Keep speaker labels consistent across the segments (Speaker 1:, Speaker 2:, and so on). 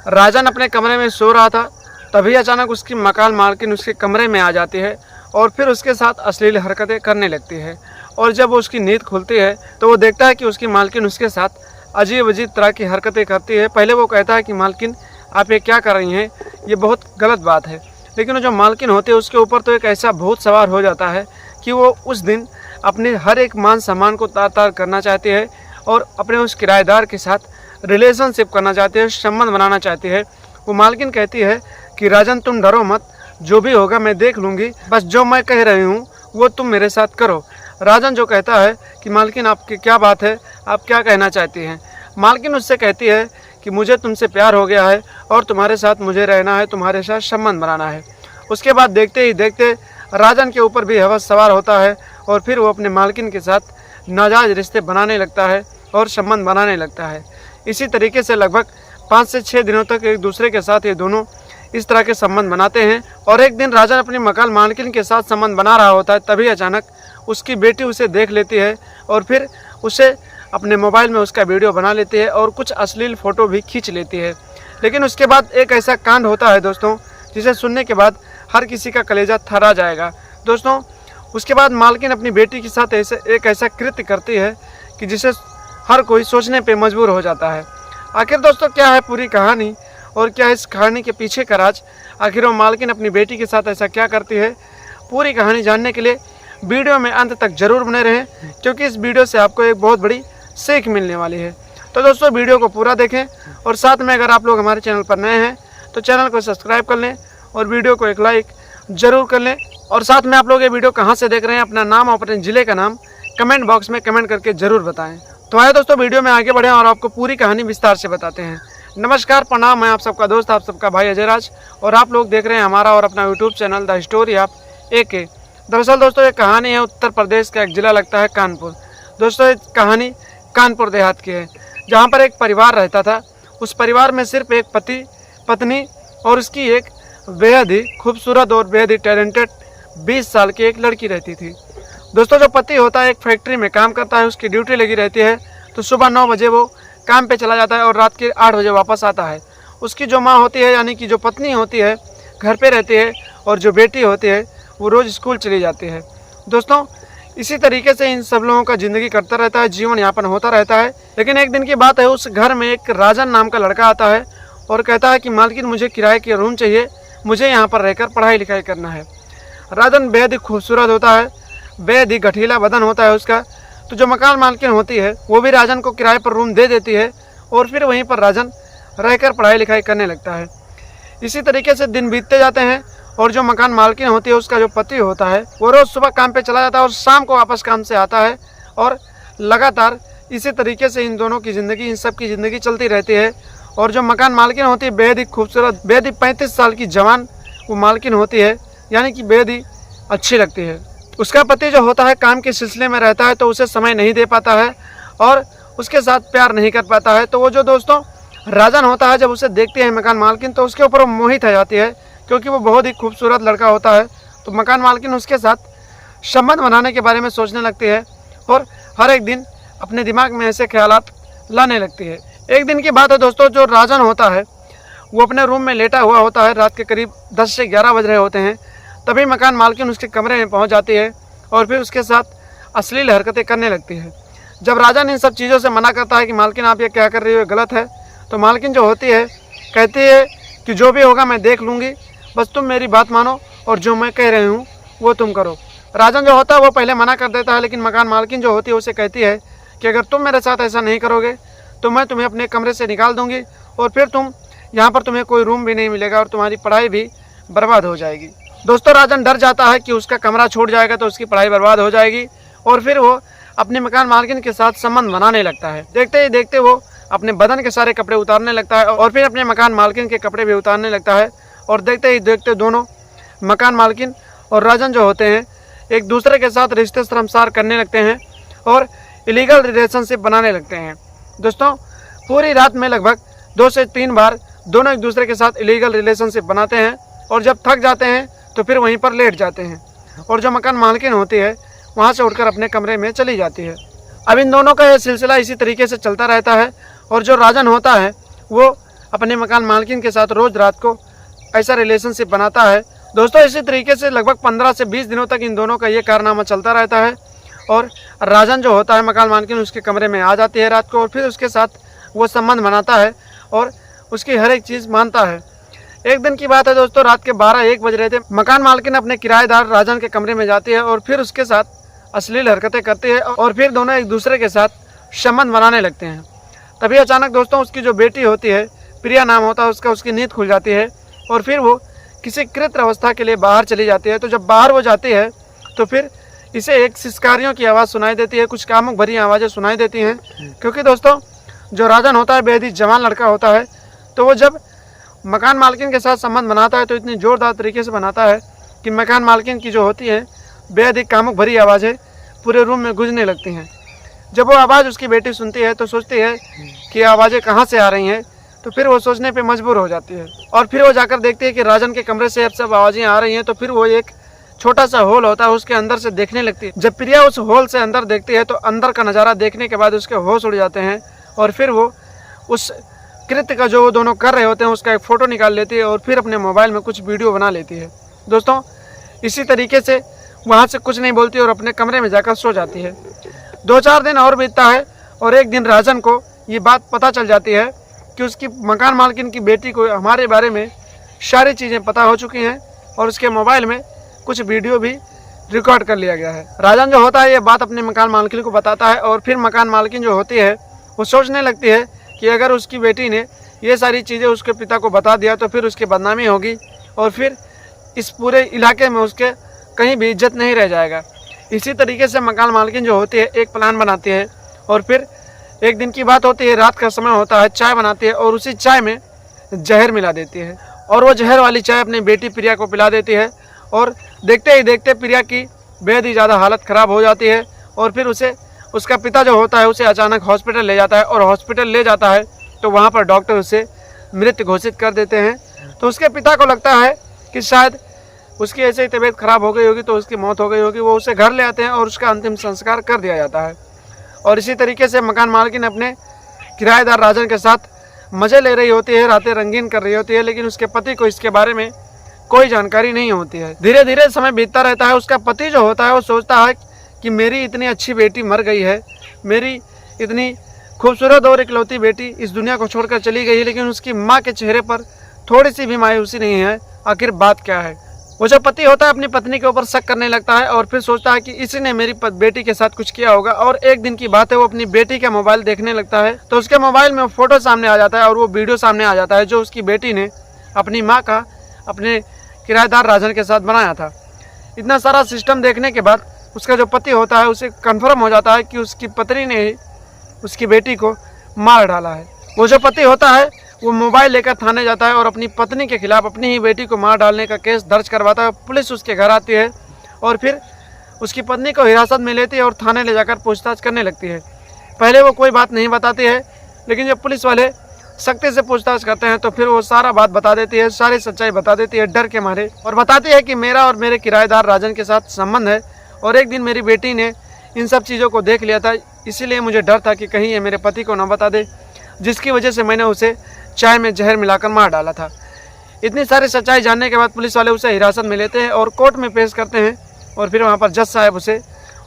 Speaker 1: राजन अपने कमरे में सो रहा था, तभी अचानक उसकी मकान मालकिन उसके कमरे में आ जाती है और फिर उसके साथ अश्लील हरकतें करने लगती है। और जब वो उसकी नींद खुलती है तो वो देखता है कि उसकी मालकिन उसके साथ अजीब अजीब तरह की हरकतें करती है। पहले वो कहता है कि मालकिन आप ये क्या कर रही हैं, ये बहुत गलत बात है। लेकिन वो जो मालकिन होती है उसके ऊपर तो एक ऐसा भूत सवार हो जाता है कि वो उस दिन अपने हर एक मान सम्मान को तार तार करना चाहती है और अपने उस किराएदार के साथ रिलेशनशिप करना चाहती है, संबंध बनाना चाहती है। वो मालकिन कहती है कि राजन तुम डरो मत, जो भी होगा मैं देख लूँगी, बस जो मैं कह रही हूँ वो तुम मेरे साथ करो। राजन जो कहता है कि मालकिन आपकी क्या बात है, आप क्या कहना चाहती हैं। मालकिन उससे कहती है कि मुझे तुमसे प्यार हो गया है और तुम्हारे साथ मुझे रहना है, तुम्हारे साथ संबंध बनाना है। उसके बाद देखते ही देखते राजन के ऊपर भी हवस सवार होता है और फिर वो अपने मालकिन के साथ नाजायज़ रिश्ते बनाने लगता है और संबंध बनाने लगता है। इसी तरीके से लगभग 5 से 6 दिनों तक एक दूसरे के साथ ये दोनों इस तरह के संबंध बनाते हैं। और एक दिन राजन अपनी मकान मालकिन के साथ संबंध बना रहा होता है, तभी अचानक उसकी बेटी उसे देख लेती है और फिर उसे अपने मोबाइल में उसका वीडियो बना लेती है और कुछ अश्लील फ़ोटो भी खींच लेती है। लेकिन उसके बाद एक ऐसा कांड होता है दोस्तों, जिसे सुनने के बाद हर किसी का कलेजा थर्रा जाएगा। दोस्तों, उसके बाद मालकिन अपनी बेटी के साथ एक ऐसा कृत्य करती है कि जिसे हर कोई सोचने पे मजबूर हो जाता है। आखिर दोस्तों क्या है पूरी कहानी और क्या इस कहानी के पीछे का राज? आखिर वो मालकिन अपनी बेटी के साथ ऐसा क्या करती है? पूरी कहानी जानने के लिए वीडियो में अंत तक जरूर बने रहें, क्योंकि इस वीडियो से आपको एक बहुत बड़ी सीख मिलने वाली है। तो दोस्तों वीडियो को पूरा देखें और साथ में अगर आप लोग हमारे चैनल पर नए हैं तो चैनल को सब्सक्राइब कर लें और वीडियो को एक लाइक ज़रूर कर लें। और साथ में आप लोग ये वीडियो कहाँ से देख रहे हैं, अपना नाम और अपने ज़िले का नाम कमेंट बॉक्स में कमेंट करके ज़रूर बताएं। तो आइए दोस्तों वीडियो में आगे बढ़ें और आपको पूरी कहानी विस्तार से बताते हैं। नमस्कार, प्रणाम, मैं आप सबका दोस्त, आप सबका भाई अजय राज और आप लोग देख रहे हैं हमारा और अपना YouTube channel the story of AK। दरअसल दोस्तों ये कहानी है उत्तर प्रदेश का एक ज़िला लगता है कानपुर। दोस्तों ये कहानी कानपुर देहात की है, जहाँ पर एक परिवार रहता था। उस परिवार में सिर्फ एक पति पत्नी और उसकी एक बेहद ही खूबसूरत और बेहद ही टैलेंटेड 20 साल की एक लड़की रहती थी। दोस्तों जो पति होता है एक फैक्ट्री में काम करता है, उसकी ड्यूटी लगी रहती है, तो सुबह 9 बजे वो काम पे चला जाता है और रात के 8 बजे वापस आता है। उसकी जो माँ होती है यानी कि जो पत्नी होती है घर पे रहती है और जो बेटी होती है वो रोज़ स्कूल चली जाती है। दोस्तों इसी तरीके से इन सब लोगों का ज़िंदगी कटता रहता है, जीवन यापन होता रहता है। लेकिन एक दिन की बात है, उस घर में एक राजन नाम का लड़का आता है और कहता है कि मालकिन मुझे किराए की रूम चाहिए, मुझे यहाँ पर रहकर पढ़ाई लिखाई करना है। राजन बेहद ही खूबसूरत होता है, बेहद ही गठीला बदन होता है उसका। तो जो मकान मालकिन होती है वो भी राजन को किराए पर रूम दे देती है और फिर वहीं पर राजन रहकर पढ़ाई लिखाई करने लगता है। इसी तरीके से दिन बीतते जाते हैं और जो मकान मालकिन होती है उसका जो पति होता है वो रोज़ सुबह काम पे चला जाता है और शाम को वापस काम से आता है और लगातार इसी तरीके से इन दोनों की ज़िंदगी, इन सब की ज़िंदगी चलती रहती है। और जो मकान मालकिन होती है बेहद ही खूबसूरत, बेहद ही 35 साल की जवान वो मालकिन होती है, यानी कि बेहद ही अच्छी लगती है। उसका पति जो होता है काम के सिलसिले में रहता है तो उसे समय नहीं दे पाता है और उसके साथ प्यार नहीं कर पाता है। तो वो जो दोस्तों राजन होता है जब उसे देखती है मकान मालकिन तो उसके ऊपर वो मोहित हो जाती है, क्योंकि वो बहुत ही खूबसूरत लड़का होता है। तो मकान मालकिन उसके साथ संबंध बनाने के बारे में सोचने लगती है और हर एक दिन अपने दिमाग में ऐसे ख्यालात लाने लगती है। एक दिन की बात है दोस्तों, जो राजन होता है वो अपने रूम में लेटा हुआ होता है, रात के करीब 10 से 11 बज रहे होते हैं। तभी मकान मालकिन उसके कमरे में पहुंच जाती है और फिर उसके साथ अश्लील हरकतें करने लगती है। जब राजन इन सब चीज़ों से मना करता है कि मालकिन आप ये क्या कर रही हो, गलत है, तो मालकिन जो होती है कहती है कि जो भी होगा मैं देख लूँगी, बस तुम मेरी बात मानो और जो मैं कह रही हूँ वो तुम करो। राजन जो होता है वो पहले मना कर देता है, लेकिन मकान मालकिन जो होती है उसे कहती है कि अगर तुम मेरे साथ ऐसा नहीं करोगे तो मैं तुम्हें अपने कमरे से निकाल दूँगी और फिर यहाँ पर तुम्हें कोई रूम भी नहीं मिलेगा और तुम्हारी पढ़ाई भी बर्बाद हो जाएगी। दोस्तों राजन डर जाता है कि उसका कमरा छूट जाएगा तो उसकी पढ़ाई बर्बाद हो जाएगी और फिर वो अपने मकान मालकिन के साथ संबंध बनाने लगता है। देखते ही देखते वो अपने बदन के सारे कपड़े उतारने लगता है और फिर अपने मकान मालकिन के कपड़े भी उतारने लगता है। और देखते ही देखते दोनों मकान मालकिन और राजन जो होते हैं एक दूसरे के साथ रिश्ते शर्मसार करने लगते हैं और इलीगल रिलेशनशिप बनाने लगते हैं। दोस्तों पूरी रात में लगभग 2 से 3 बार दोनों एक दूसरे के साथ इलीगल रिलेशनशिप बनाते हैं और जब थक जाते हैं तो फिर वहीं पर लेट जाते हैं और जो मकान मालकिन होती है वहाँ से उठकर अपने कमरे में चली जाती है। अब इन दोनों का यह सिलसिला इसी तरीके से चलता रहता है और जो राजन होता है वो अपने मकान मालकिन के साथ रोज़ रात को ऐसा रिलेशनशिप बनाता है। दोस्तों इसी तरीके से लगभग 15 से 20 दिनों तक इन दोनों का ये कारनामा चलता रहता है और राजन जो होता है मकान मालकिन उसके कमरे में आ जाती है रात को और फिर उसके साथ वो संबंध बनाता है और उसकी हर एक चीज़ मानता है। एक दिन की बात है दोस्तों, रात के 12-1 बज रहे थे। मकान मालकिन अपने किराएदार राजन के कमरे में जाती है और फिर उसके साथ अश्लील हरकतें करती है और फिर दोनों एक दूसरे के साथ संबंध बनाने लगते हैं। तभी अचानक दोस्तों उसकी जो बेटी होती है, प्रिया नाम होता है उसका, उसकी नींद खुल जाती है और फिर वो किसी कृत अवस्था के लिए बाहर चली जाती है। तो जब बाहर वो जाती है तो फिर इसे एक सिसकारियों की आवाज़ सुनाई देती है, कुछ कामुक भरी आवाज़ें सुनाई देती हैं। क्योंकि दोस्तों जो राजन होता है बेहद ही जवान लड़का होता है, तो वो जब मकान मालकिन के साथ संबंध बनाता है तो इतनी ज़ोरदार तरीके से बनाता है कि मकान मालकिन की जो होती है बेहद ही कामुक भरी आवाज़ें पूरे रूम में गूंजने लगती हैं। जब वो आवाज़ उसकी बेटी सुनती है तो सोचती है कि आवाज़ें कहाँ से आ रही हैं, तो फिर वो सोचने पे मजबूर हो जाती है और फिर वो जाकर देखती है कि राजन के कमरे से अब सब आवाज़ें आ रही हैं। तो फिर वो एक छोटा सा होल होता है उसके अंदर से देखने लगती है। जब प्रिया उस होल से अंदर देखती है तो अंदर का नज़ारा देखने के बाद उसके होश उड़ जाते हैं और फिर वो उस कृत्य का जो वो दोनों कर रहे होते हैं उसका एक फ़ोटो निकाल लेती है और फिर अपने मोबाइल में कुछ वीडियो बना लेती है। दोस्तों इसी तरीके से वहाँ से कुछ नहीं बोलती और अपने कमरे में जाकर सो जाती है। 2-4 दिन और बीतता है और एक दिन राजन को ये बात पता चल जाती है कि उसकी मकान मालकिन की बेटी को हमारे बारे में सारी चीज़ें पता हो चुकी हैं और उसके मोबाइल में कुछ वीडियो भी रिकॉर्ड कर लिया गया है। राजन जो होता है ये बात अपने मकान मालकिन को बताता है और फिर मकान मालकिन जो होती है वो सोचने लगती है कि अगर उसकी बेटी ने ये सारी चीज़ें उसके पिता को बता दिया तो फिर उसकी बदनामी होगी और फिर इस पूरे इलाके में उसके कहीं भी इज्जत नहीं रह जाएगा। इसी तरीके से मकान मालकिन जो होती है एक प्लान बनाती है और फिर एक दिन की बात होती है, रात का समय होता है, चाय बनाती है और उसी चाय में जहर मिला देती है और वो जहर वाली चाय अपनी बेटी प्रिया को पिला देती है और देखते ही देखते प्रिया की बेहद ही ज़्यादा हालत ख़राब हो जाती है और फिर उसे उसका पिता जो होता है उसे अचानक हॉस्पिटल ले जाता है और हॉस्पिटल ले जाता है तो वहाँ पर डॉक्टर उसे मृत घोषित कर देते हैं। तो उसके पिता को लगता है कि शायद उसकी ऐसे ही तबीयत खराब हो गई होगी तो उसकी मौत हो गई होगी। वो उसे घर ले आते हैं और उसका अंतिम संस्कार कर दिया जाता है। और इसी तरीके से मकान मालकिन अपने किराएदार राजन के साथ मज़े ले रही होती है, रातें रंगीन कर रही होती है, लेकिन उसके पति को इसके बारे में कोई जानकारी नहीं होती है। धीरे धीरे समय बीतता रहता है। उसका पति जो होता है वो सोचता है कि मेरी इतनी अच्छी बेटी मर गई है, मेरी इतनी खूबसूरत और इकलौती बेटी इस दुनिया को छोड़कर चली गई है, लेकिन उसकी माँ के चेहरे पर थोड़ी सी भी मायूसी नहीं है। आखिर बात क्या है? वो जो पति होता है अपनी पत्नी के ऊपर शक करने लगता है और फिर सोचता है कि इसी ने मेरी बेटी के साथ कुछ किया होगा। और एक दिन की बात है, वो अपनी बेटी का मोबाइल देखने लगता है तो उसके मोबाइल में फ़ोटो सामने आ जाता है और वो वीडियो सामने आ जाता है जो उसकी बेटी ने अपनी माँ का अपने किराएदार राजन के साथ बनाया था। इतना सारा सिस्टम देखने के बाद उसका जो पति होता है उसे कन्फर्म हो जाता है कि उसकी पत्नी ने ही उसकी बेटी को मार डाला है। वो जो पति होता है वो मोबाइल लेकर थाने जाता है और अपनी पत्नी के खिलाफ अपनी ही बेटी को मार डालने का केस दर्ज करवाता है। पुलिस उसके घर आती है और फिर उसकी पत्नी को हिरासत में लेती है और थाने ले जाकर पूछताछ करने लगती है। पहले वो कोई बात नहीं बताती है, लेकिन जब पुलिस वाले सख्ती से पूछताछ करते हैं तो फिर वो सारा बात बता देती है, सारी सच्चाई बता देती है डर के मारे, और बताती है कि मेरा और मेरे किराएदार राजन के साथ संबंध है और एक दिन मेरी बेटी ने इन सब चीज़ों को देख लिया था, इसीलिए मुझे डर था कि कहीं ये मेरे पति को ना बता दे, जिसकी वजह से मैंने उसे चाय में जहर मिलाकर मार डाला था। इतनी सारी सच्चाई जानने के बाद पुलिस वाले उसे हिरासत में लेते हैं और कोर्ट में पेश करते हैं और फिर वहाँ पर जज साहब उसे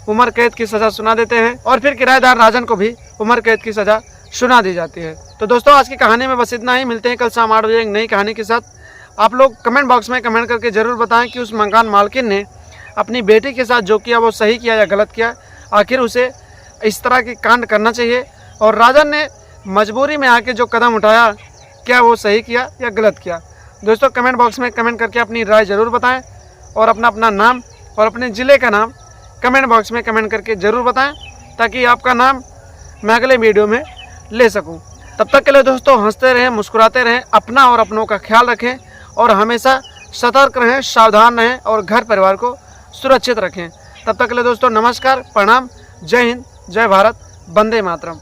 Speaker 1: उम्र कैद की सज़ा सुना देते हैं और फिर किराएदार राजन को भी उम्र कैद की सज़ा सुना दी जाती है। तो दोस्तों आज की कहानी में बस इतना ही। मिलते हैं कल शाम 8 बजे एक नई कहानी के साथ। आप लोग कमेंट बॉक्स में कमेंट करके ज़रूर बताएं कि उस मकान मालकिन ने अपनी बेटी के साथ जो किया वो सही किया या गलत किया। आखिर उसे इस तरह की कांड करना चाहिए और राजन ने मजबूरी में आके जो कदम उठाया क्या वो सही किया या गलत किया। दोस्तों कमेंट बॉक्स में कमेंट करके अपनी राय ज़रूर बताएं और अपना नाम और अपने ज़िले का नाम कमेंट बॉक्स में कमेंट करके ज़रूर बताएं ताकि आपका नाम मैं अगले वीडियो में ले सकूं। तब तक के लिए दोस्तों हंसते रहें, मुस्कुराते रहें, अपना और अपनों का ख्याल रखें और हमेशा सतर्क रहें, सावधान रहें और घर परिवार को सुरक्षित रखें। तब तक के लिए दोस्तों नमस्कार, प्रणाम, जय हिंद, जय भारत, वंदे मातरम।